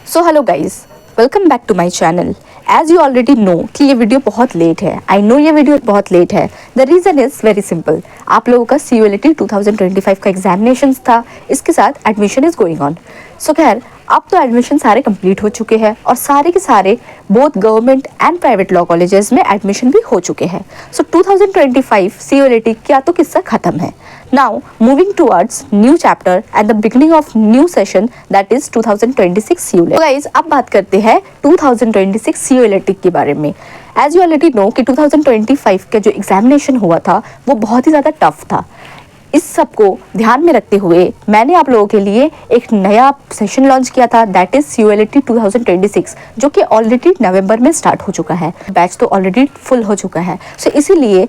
So hello guys, welcome back to my channel. As you already know कि ये video बहुत late है। I know ये video बहुत लेट है। The reason is very simple. आप लोगों का CULT 2025 का एग्जामिनेशंस था, इसके साथ एडमिशन इज़ गोइंग ऑन। सो खैर, अब तो एडमिशन सारे कंप्लीट हो चुके हैं और सारे के सारे both government and private law colleges में एडमिशन भी हो चुके हैं। सो 2025 CULT का तो किस्सा ख़त्म है। Now moving towards new chapter at the beginning of new session, that is 2026 CULT। तो guys, अब बात करते हैं 2026 CULT के बारे में। As you already know कि 2025 का जो एग्जामिनेशन हुआ था वो बहुत ही ज़्यादा टफ था। इस सब को ध्यान में रखते हुए मैंने आप लोगों के लिए एक नया सेशन लॉन्च किया था, दैट इज CULT 2026, जो कि ऑलरेडी नवंबर में स्टार्ट हो चुका है। बैच तो ऑलरेडी फुल हो चुका है। सो इसीलिए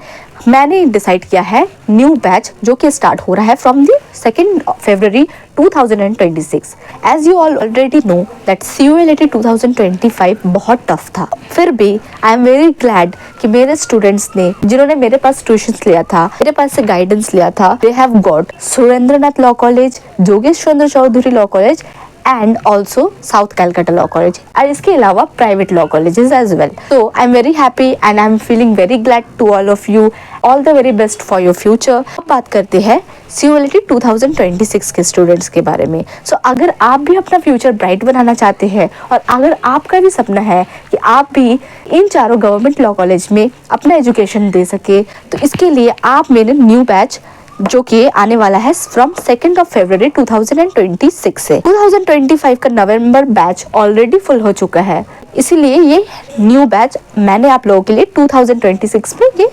मैंने डिसाइड किया है न्यू बैच जो कि स्टार्ट हो रहा है from the 2 February 2026। As you all already know that CULT 2025 बहुत टफ था। फिर भी आई एम वेरी ग्लैड कि मेरे स्टूडेंट्स ने, जिन्होंने मेरे पास ट्यूशंस लिया था, मेरे पास से गाइडेंस लिया था, they have got Surendranath law college, जोगेश Chandra Chaudhuri law college and also South Calcutta Law College, और इसके अलावा private law colleges as well. तो I am very happy and I am feeling very glad to all of you. All the very best for your future. अब बात करते हैं CULT 2026 के students के बारे में। सो अगर आप भी अपना फ्यूचर ब्राइट बनाना चाहते हैं और अगर आपका भी सपना है कि आप भी इन चारों गवर्नमेंट लॉ कॉलेज में अपना एजुकेशन दे सके, तो इसके लिए आप मेरे न्यू बैच जो कि आने वाला है फ्रॉम 2 फरवरी 2026 से। 2025 का नवंबर बैच ऑलरेडी फुल हो चुका है, इसीलिए ये न्यू बैच मैंने आप लोगों के लिए 2026 में ये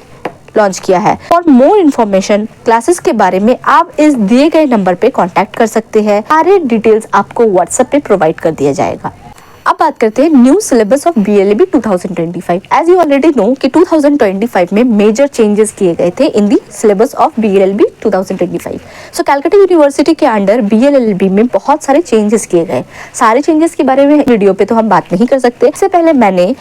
लॉन्च किया है। फॉर मोर इन्फॉर्मेशन क्लासेस के बारे में आप इस दिए गए नंबर पे कांटेक्ट कर सकते हैं। सारे डिटेल्स आपको व्हाट्सएप पे प्रोवाइड कर दिया जाएगा। अब बात करते हैं new syllabus of BLLB 2025। As you already know कि 2025 में मेजर चेंजेस किए गए थे in the syllabus of BLLB 2025। So Calcutta university के अंडर BLLB में बहुत सारे चेंजेस किए गए। सारे चेंजेस के बारे में वीडियो पे तो हम बात नहीं कर सकते। इससे पहले मैंने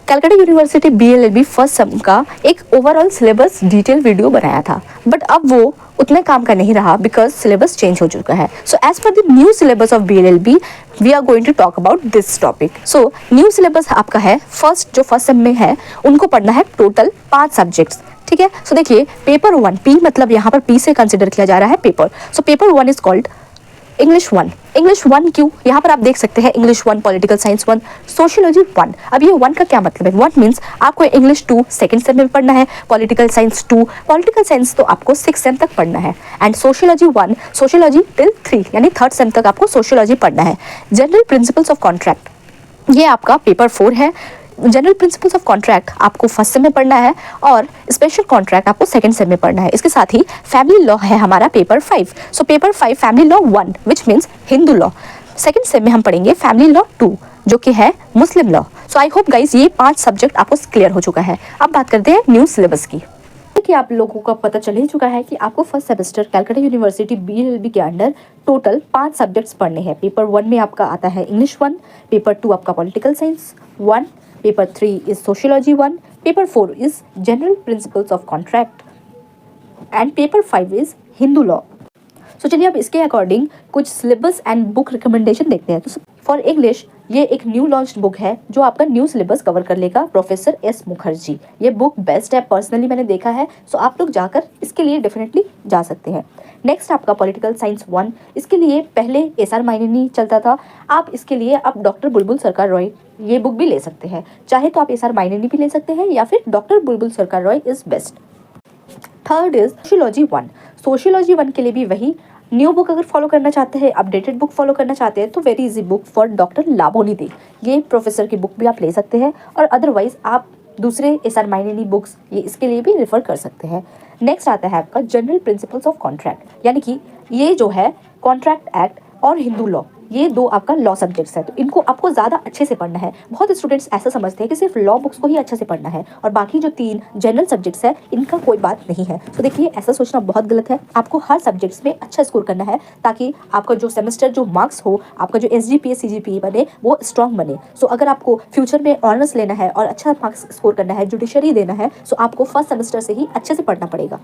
Calcutta university BLLB first sem का एक ओवरऑल सिलेबस डिटेल वीडियो बनाया था, बट अब वो उतने काम का नहीं रहा बिकॉज सिलेबस चेंज हो चुका है। So as per the new syllabus of BLLB we are going to talk about this topic. So new syllabus आपका है जो फर्स्ट सेम में है, उनको पढ़ना है टोटल 5 सब्जेक्ट्स। ठीक है। सो देखिए, पेपर 1, P मतलब यहाँ पर P से कंसिडर किया जा रहा है paper. So paper 1 is called English 1। English 1 क्यों? यहाँ पर आप देख सकते हैं इंग्लिश 1, पॉलिटिकल साइंस 1, सोशियोलॉजी 1। अब ये 1 का क्या मतलब है? 1 मीन्स आपको इंग्लिश 2 सेकंड सेम में पढ़ना है, पॉलिटिकल साइंस 2, पॉलिटिकल साइंस तो आपको 6 सेम तक पढ़ना है, एंड सोशियोलॉजी 1, सोशियोलॉजी टिल 3 यानी 3rd सेम तक आपको सोशियोलॉजी पढ़ना है। जनरल प्रिंसिपल्स ऑफ कॉन्ट्रैक्ट, ये आपका पेपर 4 है। जनरल प्रिंसिपल्स ऑफ कॉन्ट्रैक्ट आपको फर्स्ट सेम में पढ़ना है और स्पेशल कॉन्ट्रैक्ट आपको सेकंड सेम में पढ़ना है। इसके साथ ही फैमिली लॉ है हमारा paper 5। So paper 5 family law 1 which means Hindu law. Second same में हम पढ़ेंगे फैमिली लॉ 2 जो कि है मुस्लिम law. So I hope guys ये 5 सब्जेक्ट आपको क्लियर हो चुका है। अब बात करते हैं न्यू सिलेबस की। कि आप लोगों को पता चल ही चुका है कि आपको first semester Calcutta university BLLB के अंडर टोटल 5 सब्जेक्ट्स पढ़ने हैं। पेपर 1 में आपका आता है इंग्लिश 1, पेपर 2 आपका political science 1, paper 3 is sociology 1, paper 4 is general principles of contract and paper 5 is Hindu law. So चलिए अब इसके अकॉर्डिंग कुछ सिलेबस एंड बुक रिकमेंडेशन देखते हैं। तो फॉर इंग्लिश ये एक न्यू लॉन्च्ड बुक है जो आपका न्यू सिलेबस कवर कर लेगा, प्रोफेसर S मुखर्जी। ये बुक बेस्ट है, पर्सनली मैंने देखा है। सो आप लोग जाकर इसके लिए डेफिनेटली जा सकते हैं। नेक्स्ट आपका पॉलिटिकल साइंस 1, इसके लिए पहले SR माइनेनी चलता था, आप इसके लिए आप डॉक्टर बुलबुल सरकार रॉय ये बुक भी ले सकते हैं। चाहे तो आप SR माइनेनी भी ले सकते हैं या फिर डॉक्टर बुलबुल सरकार Roy is best. Third is sociology 1। Sociology 1 के लिए भी वही न्यू बुक अगर फॉलो करना चाहते हैं, अपडेटेड बुक फॉलो करना चाहते हैं तो very easy book for doctor Laboni De, ये प्रोफेसर की बुक भी आप ले सकते हैं। और अदरवाइज आप दूसरे SR माइनेनी बुक्स ये इसके लिए भी रेफर कर सकते हैं। नेक्स्ट आता है आपका जनरल प्रिंसिपल्स ऑफ कॉन्ट्रैक्ट, यानी कि ये जो है कॉन्ट्रैक्ट एक्ट और हिंदू लॉ, ये 2 आपका लॉ सब्जेक्ट्स है, तो इनको आपको ज़्यादा अच्छे से पढ़ना है। बहुत स्टूडेंट्स ऐसा समझते हैं कि सिर्फ लॉ बुक्स को ही अच्छे से पढ़ना है और बाकी जो 3 जनरल सब्जेक्ट्स है इनका कोई बात नहीं है। तो देखिए, ऐसा सोचना बहुत गलत है। आपको हर सब्जेक्ट्स में अच्छा स्कोर करना है ताकि आपका जो सेमेस्टर जो मार्क्स हो, आपका जो SGPA CGPA बने वो स्ट्रॉन्ग बने। सो अगर आपको फ्यूचर में ऑनर्स लेना है और अच्छा मार्क्स स्कोर करना है, जुडिशरी देना है, सो आपको फर्स्ट सेमेस्टर से ही अच्छे से पढ़ना पड़ेगा।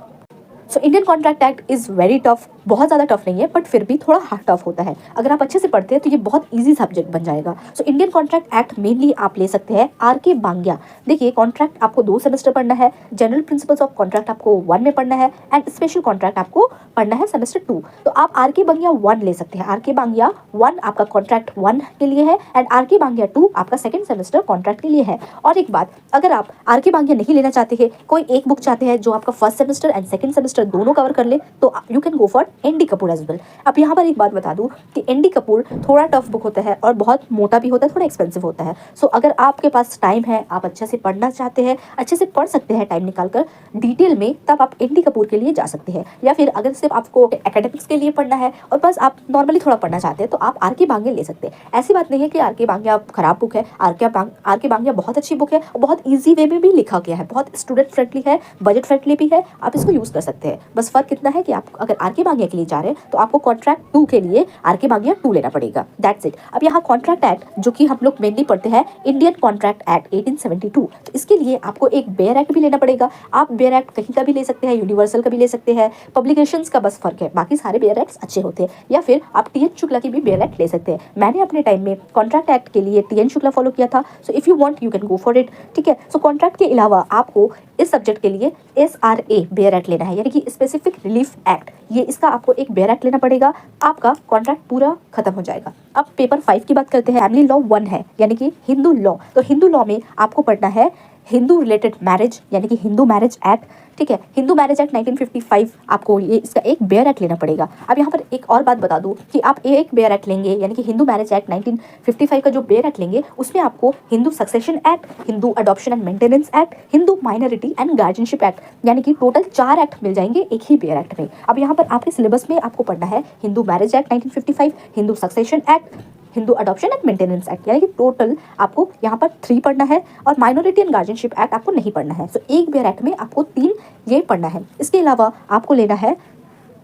So Indian contract act is very tough, बहुत ज़्यादा टफ नहीं है बट फिर भी थोड़ा हार्ड टफ होता है। अगर आप अच्छे से पढ़ते हैं तो ये बहुत ईजी सब्जेक्ट बन जाएगा। So Indian contract act mainly आप ले सकते हैं आर.के. बांग्या। देखिए कॉन्ट्रैक्ट आपको 2 सेमेस्टर पढ़ना है, जनरल प्रिंसिपल्स ऑफ कॉन्ट्रैक्ट आपको 1 में पढ़ना है एंड स्पेशल कॉन्ट्रैक्ट आपको पढ़ना है सेमेस्टर 2। तो आप आर.के. बांग्या 1 ले सकते हैं। आर.के. बांग्या 1 आपका कॉन्ट्रैक्ट 1 के लिए है एंड आर.के. बांग्या 2 आपका सेकंड सेमेस्टर कॉन्ट्रैक्ट के लिए है। और एक बात, अगर आप आर.के. बांग्या नहीं लेना चाहते हैं, कोई एक बुक चाहते हैं जो आपका first semester and second semester दोनों कवर कर ले, तो you can go for N D. Kapoor as well. अब यहाँ पर एक बात बता दूं कि एन.डी. कपूर थोड़ा टफ बुक होता है और बहुत मोटा भी होता है, थोड़ा एक्सपेंसिव होता है। सो अगर आपके पास टाइम है, आप अच्छे से पढ़ना चाहते हैं, अच्छे से पढ़ सकते हैं टाइम निकालकर डिटेल में, तब आप एन.डी. कपूर के लिए जा सकते हैं। या फिर अगर सिर्फ आपको एकेडमिक्स के लिए पढ़ना है और बस आप नॉर्मली थोड़ा पढ़ना चाहते हैं, तो आप आर.के. बांग्या ले सकते हैं। ऐसी बात नहीं है कि आर.के. बांग्या खराब बुक है। आर.के. बांग्या बहुत अच्छी बुक है और बहुत ईजी वे में भी लिखा गया है, बहुत स्टूडेंट फ्रेंडली है, बजट फ्रेंडली भी है, आप इसको यूज कर सकते हैं। बस फर्क इतना है कि आप अगर आर.के. बांग्या के लिए जा रहे हैं तो आपको कॉन्ट्रैक्ट 2 के लिए आर.के. बांग्या 2 लेना पड़ेगा। That's it. अब यहाँ कॉन्ट्रैक्ट एक्ट जो कि हम लोग मेनली पढ़ते हैं इंडियन कॉन्ट्रैक्ट एक्ट 1872, तो इसके लिए आपको एक बेयर एक्ट भी लेना पड़ेगा। आप बेयर एक्ट कहीं का भी ले सकते हैं, यूनिवर्सल का भी ले सकते हैं, पब्लिकेशंस का बस फर्क है, बाकी सारे बेयर एक्ट्स अच्छे होते हैं। या फिर आप टी.एन. शुक्ला की भी बेयर एक्ट ले सकते हैं। मैंने अपने टाइम में कॉन्ट्रैक्ट एक्ट के लिए टी.एन. शुक्ला फॉलो किया था। So if you want you can go for it. ठीक है। सो कॉन्ट्रैक्ट के अलावा आपको इस सब्जेक्ट के लिए SRA बेयर एक्ट लेना है, यानी कि स्पेसिफिक रिलीफ एक्ट। ये इसका आपको एक बेयर एक्ट लेना पड़ेगा, आपका कॉन्ट्रैक्ट पूरा खत्म हो जाएगा। अब पेपर 5 की बात करते हैं। फैमिली लॉ 1 है, यानी कि हिंदू लॉ। तो हिंदू लॉ में आपको पढ़ना है हिंदू रिलेटेड मैरिज, यानी कि हिंदू मैरिज एक्ट। ठीक है। हिंदू मैरिज एक्ट 1955 आपको ये इसका एक बेयर एक्ट लेना पड़ेगा। अब यहाँ पर एक और बात बता दूं कि आप एक बेयर एक्ट लेंगे, यानी कि हिंदू मैरिज एक्ट 1955 का जो बेयर एक्ट लेंगे, उसमें आपको Hindu succession act, Hindu adoption and maintenance act, Hindu minority and guardianship act, यानी कि टोटल 4 एक्ट मिल जाएंगे एक ही बेयर एक्ट में। अब यहाँ पर आपके सिलेबस में आपको पढ़ना है Hindu marriage act 1955, Hindu succession act, Hindu adoption and maintenance act, यानी कि टोटल आपको यहाँ पर 3 पढ़ना है और माइनॉरिटी एंड गार्जियनशिप एक्ट आपको नहीं पढ़ना है। सो एक बेयर एक्ट में आपको 3 ये पढ़ना है। इसके अलावा आपको लेना है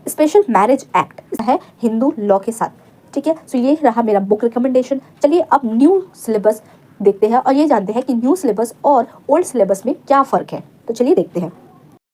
स्पेशल मैरिज एक्ट है हिंदू लॉ के साथ। ठीक है। सो ये रहा मेरा बुक रिकमेंडेशन। चलिए अब न्यू सिलेबस देखते हैं और ये जानते हैं कि न्यू सिलेबस और ओल्ड सिलेबस में क्या फ़र्क है। तो चलिए देखते हैं।